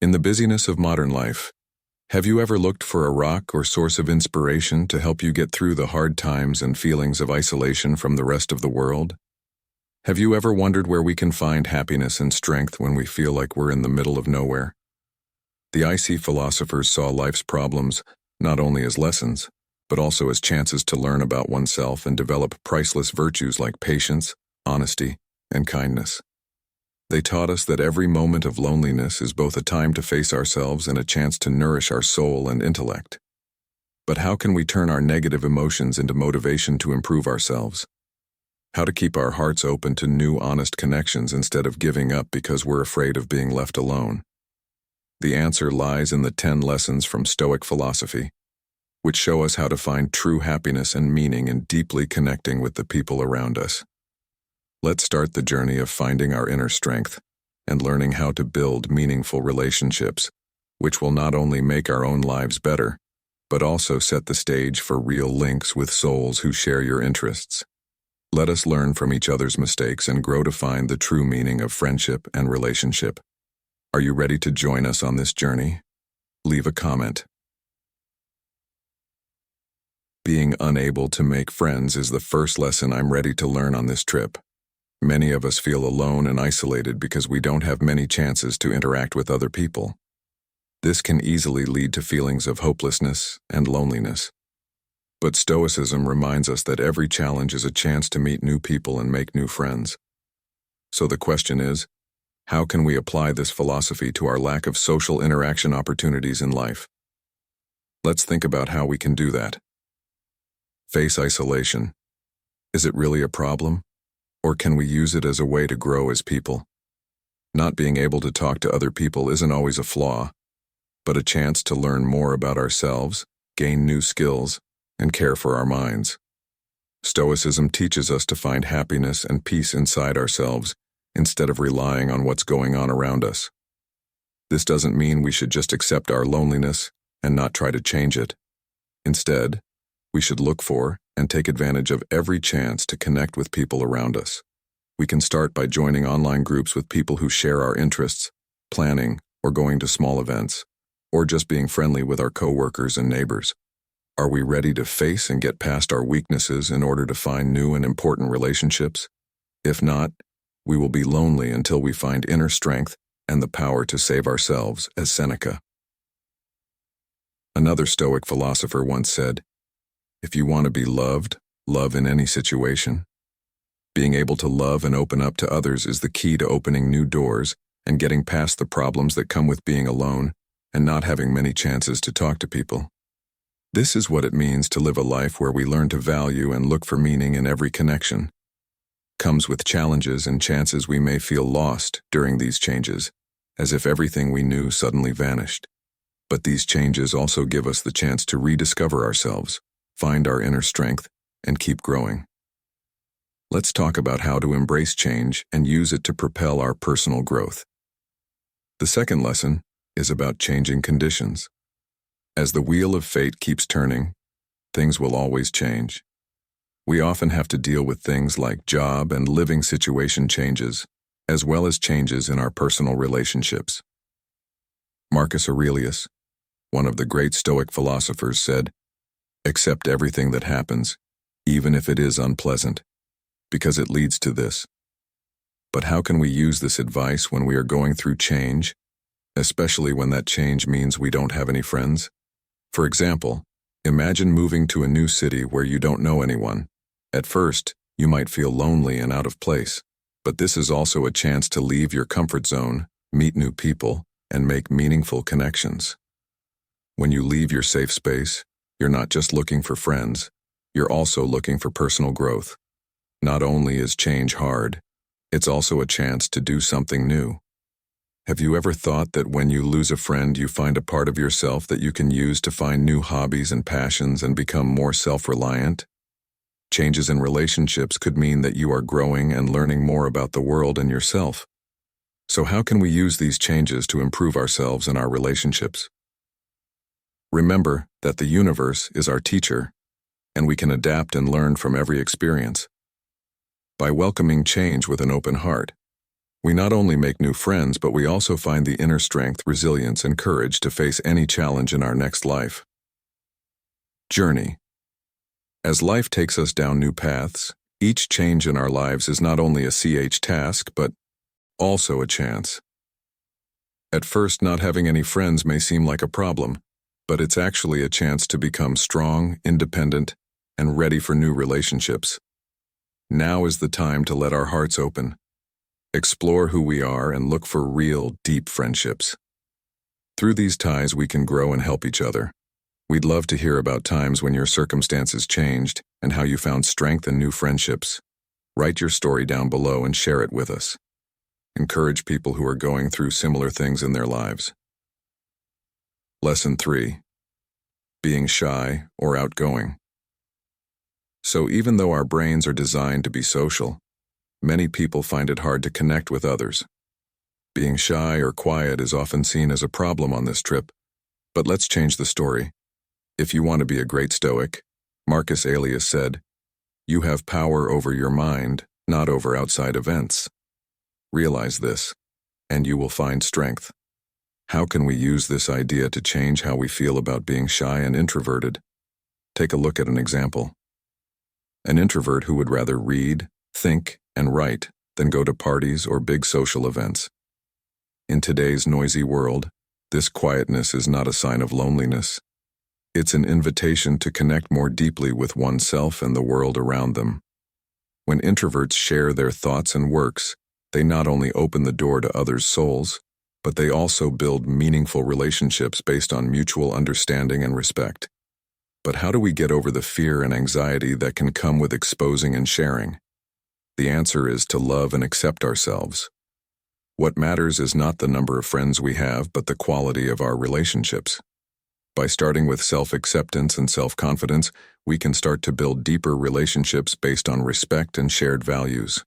In the busyness of modern life, have you ever looked for a rock or source of inspiration to help you get through the hard times and feelings of isolation from the rest of the world? Have you ever wondered where we can find happiness and strength when we feel like we're in the middle of nowhere? The icy philosophers saw life's problems not only as lessons, but also as chances to learn about oneself and develop priceless virtues like patience, honesty, and kindness. They taught us that every moment of loneliness is both a time to face ourselves and a chance to nourish our soul and intellect. But how can we turn our negative emotions into motivation to improve ourselves? How to keep our hearts open to new, honest connections instead of giving up because we're afraid of being left alone? The answer lies in the 10 lessons from Stoic philosophy, which show us how to find true happiness and meaning in deeply connecting with the people around us. Let's start the journey of finding our inner strength and learning how to build meaningful relationships, which will not only make our own lives better, but also set the stage for real links with souls who share your interests. Let us learn from each other's mistakes and grow to find the true meaning of friendship and relationship. Are you ready to join us on this journey? Leave a comment. Being unable to make friends is the first lesson I'm ready to learn on this trip. Many of us feel alone and isolated because we don't have many chances to interact with other people. This can easily lead to feelings of hopelessness and loneliness. But Stoicism reminds us that every challenge is a chance to meet new people and make new friends. So the question is, how can we apply this philosophy to our lack of social interaction opportunities in life? Let's think about how we can do that. Face isolation. Is it really a problem? Or can we use it as a way to grow as people? Not being able to talk to other people isn't always a flaw, but a chance to learn more about ourselves, gain new skills, and care for our minds. Stoicism teaches us to find happiness and peace inside ourselves instead of relying on what's going on around us. This doesn't mean we should just accept our loneliness and not try to change it. Instead, we should look for and take advantage of every chance to connect with people around us. We can start by joining online groups with people who share our interests, planning or going to small events, or just being friendly with our coworkers and neighbors. Are we ready to face and get past our weaknesses in order to find new and important relationships? If not, we will be lonely until we find inner strength and the power to save ourselves, as Seneca. Another Stoic philosopher once said, "If you want to be loved, love in any situation." Being able to love and open up to others is the key to opening new doors and getting past the problems that come with being alone and not having many chances to talk to people. This is what it means to live a life where we learn to value and look for meaning in every connection. Comes with challenges and chances we may feel lost during these changes, as if everything we knew suddenly vanished. But these changes also give us the chance to rediscover ourselves, find our inner strength, and keep growing. Let's talk about how to embrace change and use it to propel our personal growth. The second lesson is about changing conditions. As the wheel of fate keeps turning, things will always change. We often have to deal with things like job and living situation changes, as well as changes in our personal relationships. Marcus Aurelius, one of the great Stoic philosophers, said, "Accept everything that happens, even if it is unpleasant, because it leads to this." But how can we use this advice when we are going through change, especially when that change means we don't have any friends? For example, imagine moving to a new city where you don't know anyone. At first, you might feel lonely and out of place, but this is also a chance to leave your comfort zone, meet new people, and make meaningful connections. When you leave your safe space, you're not just looking for friends, you're also looking for personal growth. Not only is change hard, it's also a chance to do something new. Have you ever thought that when you lose a friend, you find a part of yourself that you can use to find new hobbies and passions and become more self-reliant? Changes in relationships could mean that you are growing and learning more about the world and yourself. So how can we use these changes to improve ourselves and our relationships? Remember that the universe is our teacher, and we can adapt and learn from every experience. By welcoming change with an open heart, We not only make new friends, but we also find the inner strength, resilience, and courage to face any challenge in our next life. Journey. As life takes us down new paths, each change in our lives is not only a task, but also a chance. At first, not having any friends may seem like a problem, but it's actually a chance to become strong, independent, and ready for new relationships. Now is the time to let our hearts open, explore who we are, and look for real, deep friendships. Through these ties, we can grow and help each other. We'd love to hear about times when your circumstances changed and how you found strength in new friendships. Write your story down below and share it with us. Encourage people who are going through similar things in their lives. Lesson 3. Being shy or outgoing. So even though our brains are designed to be social, many people find it hard to connect with others. Being shy or quiet is often seen as a problem on this trip, but let's change the story. If you want to be a great Stoic, Marcus Aurelius said, "You have power over your mind, not over outside events." Realize this, and you will find strength. How can we use this idea to change how we feel about being shy and introverted? Take a look at an example. An introvert who would rather read, think, and write than go to parties or big social events. In today's noisy world, this quietness is not a sign of loneliness. It's an invitation to connect more deeply with oneself and the world around them. When introverts share their thoughts and works, they not only open the door to others' souls, but they also build meaningful relationships based on mutual understanding and respect. But how do we get over the fear and anxiety that can come with exposing and sharing? The answer is to love and accept ourselves. What matters is not the number of friends we have, but the quality of our relationships. By starting with self-acceptance and self-confidence, we can start to build deeper relationships based on respect and shared values.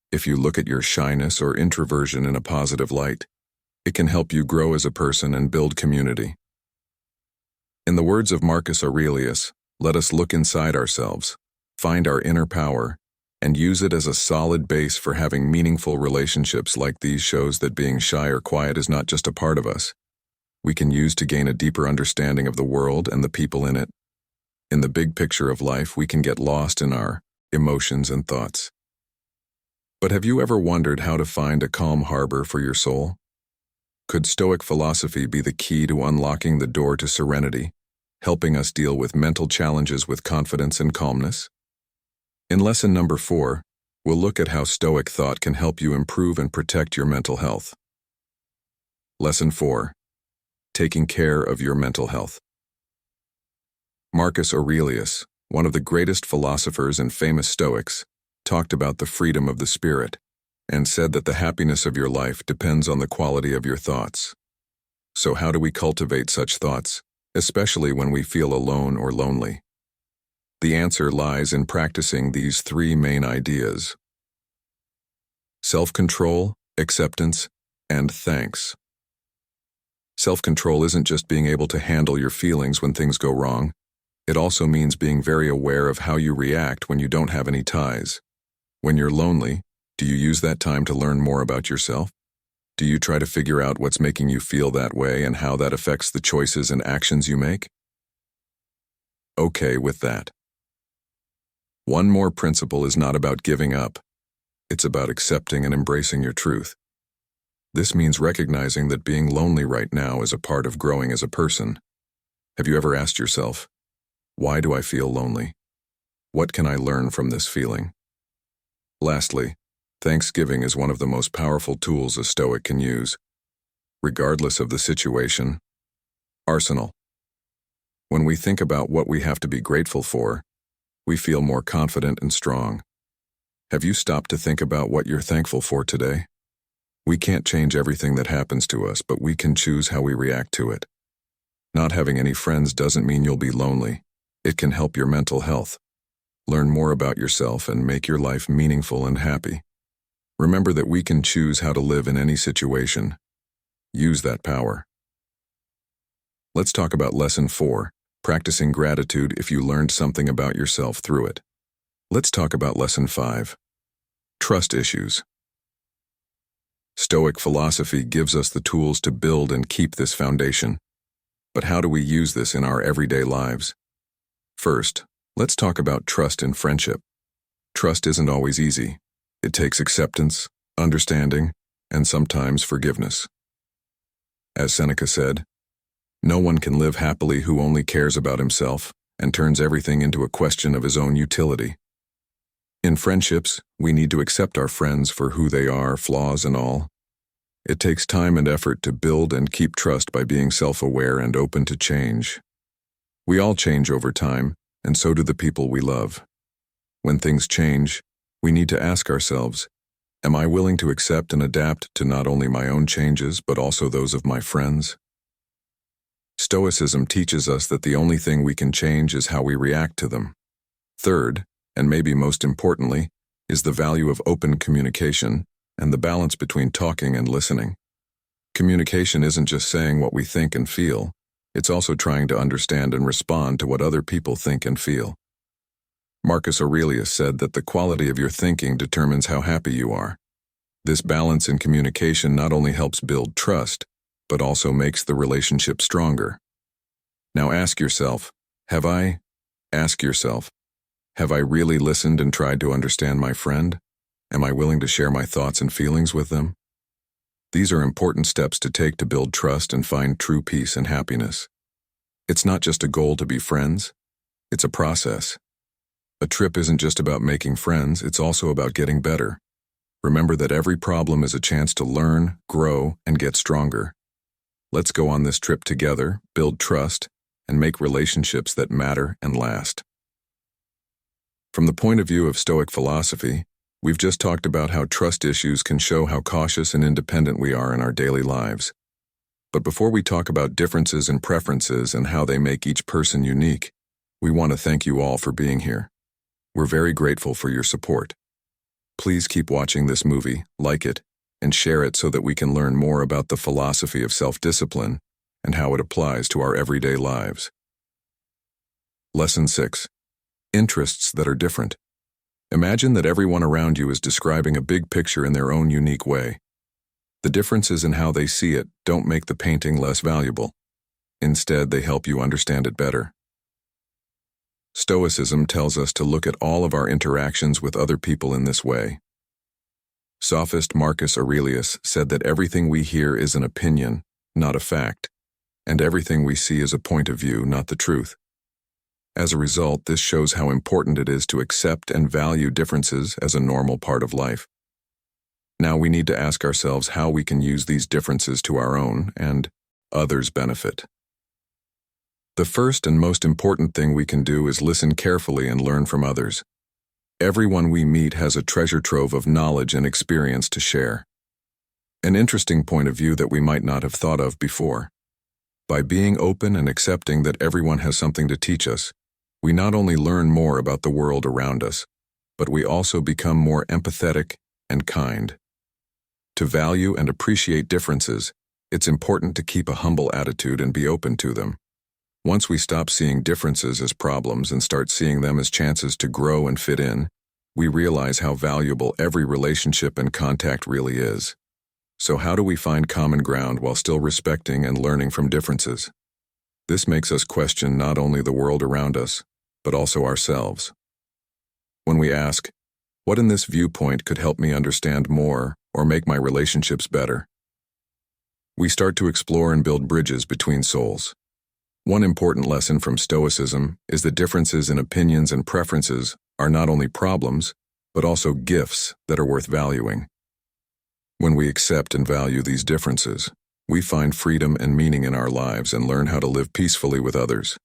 If you look at your shyness or introversion in a positive light, it can help you grow as a person and build community. In the words of Marcus Aurelius, let us look inside ourselves, find our inner power, and use it as a solid base for having meaningful relationships like these. Shows that being shy or quiet is not just a part of us. We can use to gain a deeper understanding of the world and the people in it. In the big picture of life, we can get lost in our emotions and thoughts. But have you ever wondered how to find a calm harbor for your soul? Could Stoic philosophy be the key to unlocking the door to serenity, helping us deal with mental challenges with confidence and calmness? In lesson number 4, we'll look at how Stoic thought can help you improve and protect your mental health. Lesson 4. Taking care of your mental health. Marcus Aurelius, one of the greatest philosophers and famous Stoics, talked about the freedom of the spirit and said that the happiness of your life depends on the quality of your thoughts. So how do we cultivate such thoughts, especially when we feel alone or lonely? The answer lies in practicing these 3 main ideas: self-control, acceptance, and thanks. Self-control isn't just being able to handle your feelings when things go wrong. It also means being very aware of how you react when you don't have any ties. When you're lonely, do you use that time to learn more about yourself? Do you try to figure out what's making you feel that way and how that affects the choices and actions you make? Okay with that. One more principle is not about giving up. It's about accepting and embracing your truth. This means recognizing that being lonely right now is a part of growing as a person. Have you ever asked yourself, why do I feel lonely? What can I learn from this feeling? Lastly, thanksgiving is one of the most powerful tools a Stoic can use, regardless of the situation. Arsenal. When we think about what we have to be grateful for, we feel more confident and strong. Have you stopped to think about what you're thankful for today? We can't change everything that happens to us, but we can choose how we react to it. Not having any friends doesn't mean you'll be lonely. It can help your mental health. Learn more about yourself and make your life meaningful and happy. Remember that we can choose how to live in any situation. Use that power. Let's talk about lesson 4, practicing gratitude if you learned something about yourself through it. Let's talk about lesson 5, trust issues. Stoic philosophy gives us the tools to build and keep this foundation. But how do we use this in our everyday lives? First, let's talk about trust in friendship. Trust isn't always easy. It takes acceptance, understanding, and sometimes forgiveness. As Seneca said, "No one can live happily who only cares about himself and turns everything into a question of his own utility." In friendships, we need to accept our friends for who they are, flaws and all. It takes time and effort to build and keep trust by being self-aware and open to change. We all change over time, and so do the people we love. When things change, we need to ask ourselves, am I willing to accept and adapt to not only my own changes, but also those of my friends? Stoicism teaches us that the only thing we can change is how we react to them. Third, and maybe most importantly, is the value of open communication and the balance between talking and listening. Communication isn't just saying what we think and feel, it's also trying to understand and respond to what other people think and feel. Marcus Aurelius said that the quality of your thinking determines how happy you are. This balance in communication not only helps build trust, but also makes the relationship stronger. Now ask yourself, have I really listened and tried to understand my friend? Am I willing to share my thoughts and feelings with them? These are important steps to take to build trust and find true peace and happiness. It's not just a goal to be friends, it's a process. A trip isn't just about making friends, it's also about getting better. Remember that every problem is a chance to learn, grow, and get stronger. Let's go on this trip together, build trust, and make relationships that matter and last. From the point of view of Stoic philosophy, we've just talked about how trust issues can show how cautious and independent we are in our daily lives. But before we talk about differences and preferences and how they make each person unique, we want to thank you all for being here. We're very grateful for your support. Please keep watching this movie, like it, and share it so that we can learn more about the philosophy of self-discipline and how it applies to our everyday lives. Lesson 6. Interests that are different. Imagine that everyone around you is describing a big picture in their own unique way. The differences in how they see it don't make the painting less valuable. Instead, they help you understand it better. Stoicism tells us to look at all of our interactions with other people in this way. Sophist Marcus Aurelius said that everything we hear is an opinion, not a fact, and everything we see is a point of view, not the truth. As a result, this shows how important it is to accept and value differences as a normal part of life. Now we need to ask ourselves how we can use these differences to our own and others' benefit. The first and most important thing we can do is listen carefully and learn from others. Everyone we meet has a treasure trove of knowledge and experience to share. An interesting point of view that we might not have thought of before. By being open and accepting that everyone has something to teach us, we not only learn more about the world around us, but we also become more empathetic and kind. To value and appreciate differences, it's important to keep a humble attitude and be open to them. Once we stop seeing differences as problems and start seeing them as chances to grow and fit in, we realize how valuable every relationship and contact really is. So how do we find common ground while still respecting and learning from differences? This makes us question not only the world around us, but also ourselves. When we ask, what in this viewpoint could help me understand more or make my relationships better? We start to explore and build bridges between souls. One important lesson from Stoicism is that differences in opinions and preferences are not only problems, but also gifts that are worth valuing. When we accept and value these differences, we find freedom and meaning in our lives and learn how to live peacefully with others.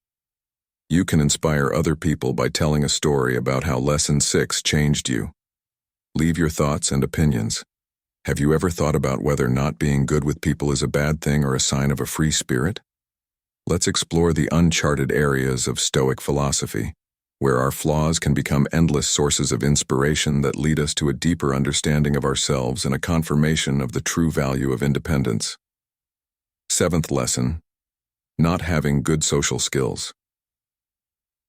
You can inspire other people by telling a story about how Lesson 6 changed you. Leave your thoughts and opinions. Have you ever thought about whether not being good with people is a bad thing or a sign of a free spirit? Let's explore the uncharted areas of Stoic philosophy, where our flaws can become endless sources of inspiration that lead us to a deeper understanding of ourselves and a confirmation of the true value of independence. 7th lesson, not having good social skills.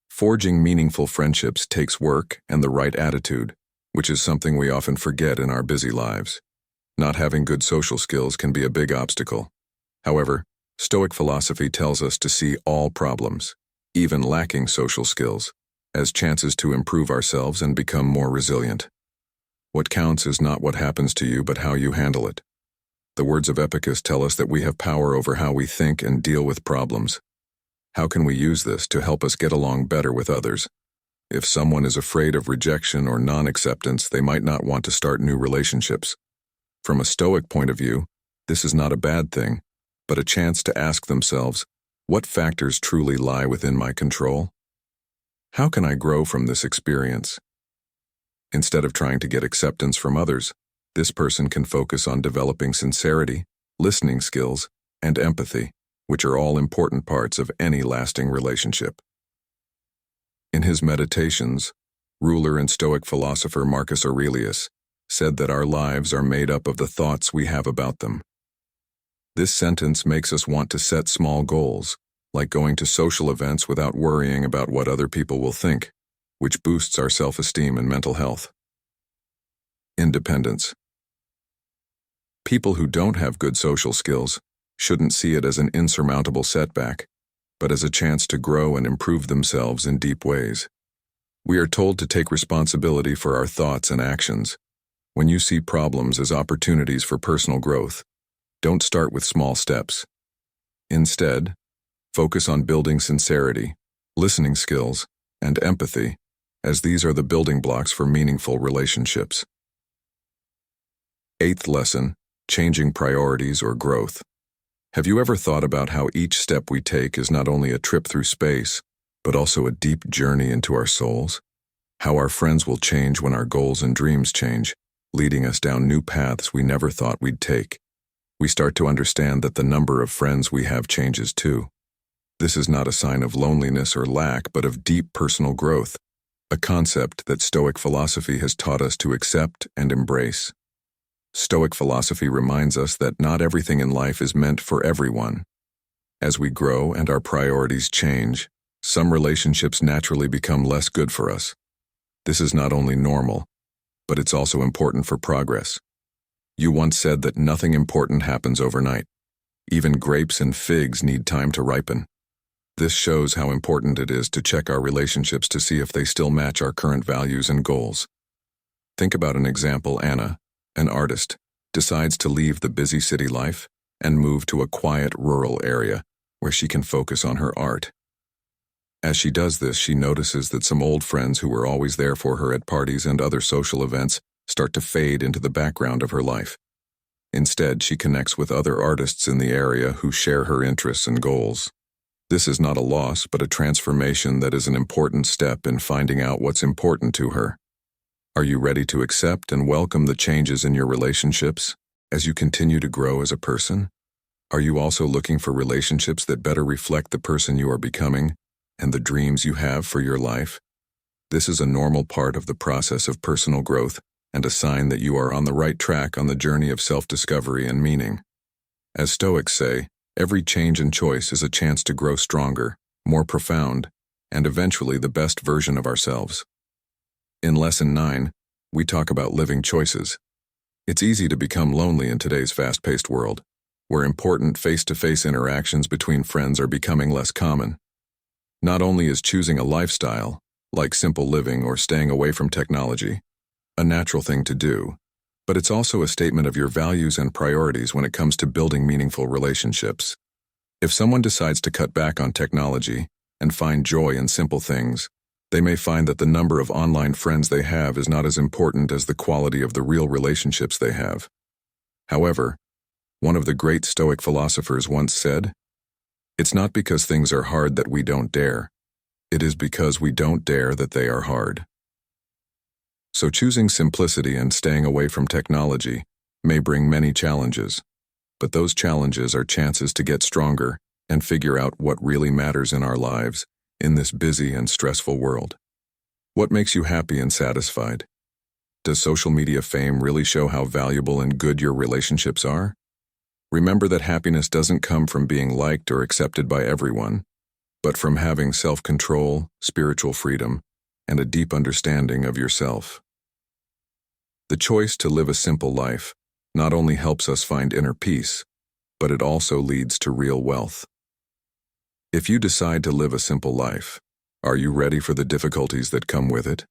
Forging meaningful friendships takes work and the right attitude, which is something we often forget in our busy lives. Not having good social skills can be a big obstacle. However, Stoic philosophy tells us to see all problems, even lacking social skills, as chances to improve ourselves and become more resilient. What counts is not what happens to you, but how you handle it. The words of Epicus tell us that we have power over how we think and deal with problems. How can we use this to help us get along better with others? If someone is afraid of rejection or non-acceptance, they might not want to start new relationships. From a Stoic point of view, this is not a bad thing, but a chance to ask themselves, what factors truly lie within my control? How can I grow from this experience? Instead of trying to get acceptance from others, this person can focus on developing sincerity, listening skills, and empathy, which are all important parts of any lasting relationship. In his Meditations, ruler and Stoic philosopher Marcus Aurelius said that our lives are made up of the thoughts we have about them. This sentence makes us want to set small goals, like going to social events without worrying about what other people will think, which boosts our self-esteem and mental health. Independence. People who don't have good social skills shouldn't see it as an insurmountable setback, but as a chance to grow and improve themselves in deep ways. We are told to take responsibility for our thoughts and actions. When you see problems as opportunities for personal growth, don't start with small steps. Instead, focus on building sincerity, listening skills, and empathy, as these are the building blocks for meaningful relationships. Eighth lesson, changing priorities or growth. Have you ever thought about how each step we take is not only a trip through space, but also a deep journey into our souls? How our friends will change when our goals and dreams change, leading us down new paths we never thought we'd take. We start to understand that the number of friends we have changes too. This is not a sign of loneliness or lack, but of deep personal growth, a concept that Stoic philosophy has taught us to accept and embrace. Stoic philosophy reminds us that not everything in life is meant for everyone. As we grow and our priorities change, some relationships naturally become less good for us. This is not only normal, but it's also important for progress. You once said that nothing important happens overnight. Even grapes and figs need time to ripen. This shows how important it is to check our relationships to see if they still match our current values and goals. Think about an example. Anna, an artist, decides to leave the busy city life and move to a quiet rural area where she can focus on her art. As she does this, she notices that some old friends who were always there for her at parties and other social events start to fade into the background of her life. Instead, she connects with other artists in the area who share her interests and goals. This is not a loss, but a transformation that is an important step in finding out what's important to her. Are you ready to accept and welcome the changes in your relationships as you continue to grow as a person? Are you also looking for relationships that better reflect the person you are becoming and the dreams you have for your life? This is a normal part of the process of personal growth and a sign that you are on the right track on the journey of self-discovery and meaning. As Stoics say, every change and choice is a chance to grow stronger, more profound, and eventually the best version of ourselves. In Lesson 9, we talk about living choices. It's easy to become lonely in today's fast-paced world, where important face-to-face interactions between friends are becoming less common. Not only is choosing a lifestyle, like simple living or staying away from technology, a natural thing to do, but it's also a statement of your values and priorities when it comes to building meaningful relationships. If someone decides to cut back on technology and find joy in simple things, they may find that the number of online friends they have is not as important as the quality of the real relationships they have. However, one of the great Stoic philosophers once said, "It's not because things are hard that we don't dare. It is because we don't dare that they are hard." So choosing simplicity and staying away from technology may bring many challenges, but those challenges are chances to get stronger and figure out what really matters in our lives in this busy and stressful world. What makes you happy and satisfied? Does social media fame really show how valuable and good your relationships are? Remember that happiness doesn't come from being liked or accepted by everyone, but from having self-control, spiritual freedom, and a deep understanding of yourself. The choice to live a simple life not only helps us find inner peace, but it also leads to real wealth. If you decide to live a simple life, are you ready for the difficulties that come with it?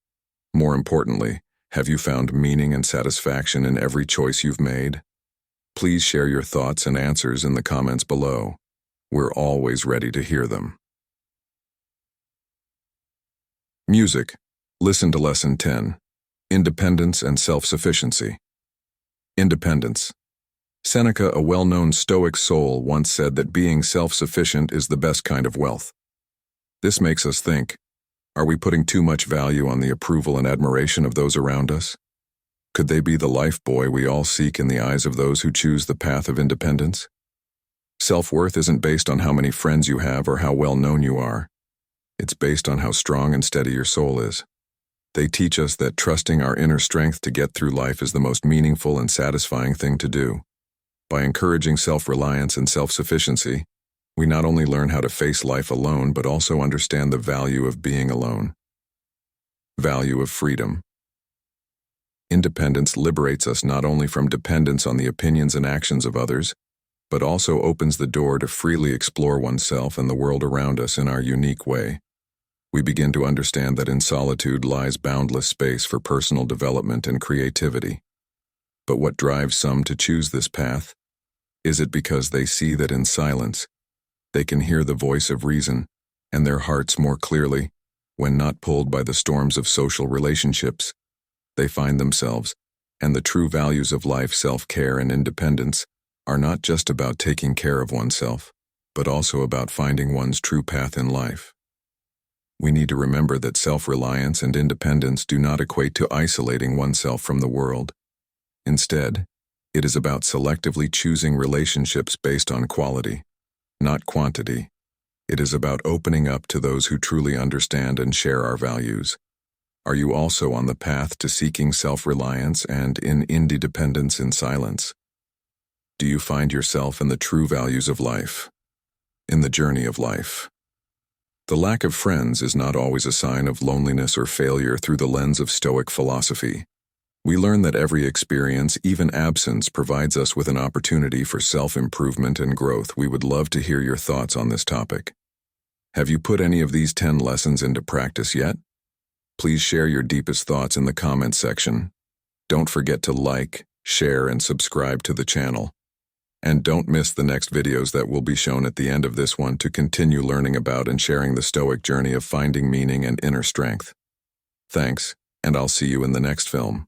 More importantly, have you found meaning and satisfaction in every choice you've made? Please share your thoughts and answers in the comments below. We're always ready to hear them. Music. Listen to Lesson 10. Independence and Self-sufficiency. Independence. Seneca, a well-known Stoic soul, once said that being self-sufficient is the best kind of wealth. This makes us think, are we putting too much value on the approval and admiration of those around us? Could they be the life buoy we all seek in the eyes of those who choose the path of independence? Self-worth isn't based on how many friends you have or how well known you are. It's based on how strong and steady your soul is. They teach us that trusting our inner strength to get through life is the most meaningful and satisfying thing to do. By encouraging self-reliance and self-sufficiency, we not only learn how to face life alone, but also understand the value of being alone. Value of freedom. Independence liberates us not only from dependence on the opinions and actions of others, but also opens the door to freely explore oneself and the world around us in our unique way. We begin to understand that in solitude lies boundless space for personal development and creativity. But what drives some to choose this path? Is it because they see that in silence, they can hear the voice of reason and their hearts more clearly, when not pulled by the storms of social relationships? They find themselves, and the true values of life, self-care and independence, are not just about taking care of oneself, but also about finding one's true path in life. We need to remember that self-reliance and independence do not equate to isolating oneself from the world. Instead, it is about selectively choosing relationships based on quality, not quantity. It is about opening up to those who truly understand and share our values. Are you also on the path to seeking self-reliance and in independence in silence? Do you find yourself in the true values of life, in the journey of life? The lack of friends is not always a sign of loneliness or failure through the lens of Stoic philosophy. We learn that every experience, even absence, provides us with an opportunity for self-improvement and growth. We would love to hear your thoughts on this topic. Have you put any of these 10 lessons into practice yet? Please share your deepest thoughts in the comments section. Don't forget to like, share, and subscribe to the channel. And don't miss the next videos that will be shown at the end of this one to continue learning about and sharing the Stoic journey of finding meaning and inner strength. Thanks, and I'll see you in the next film.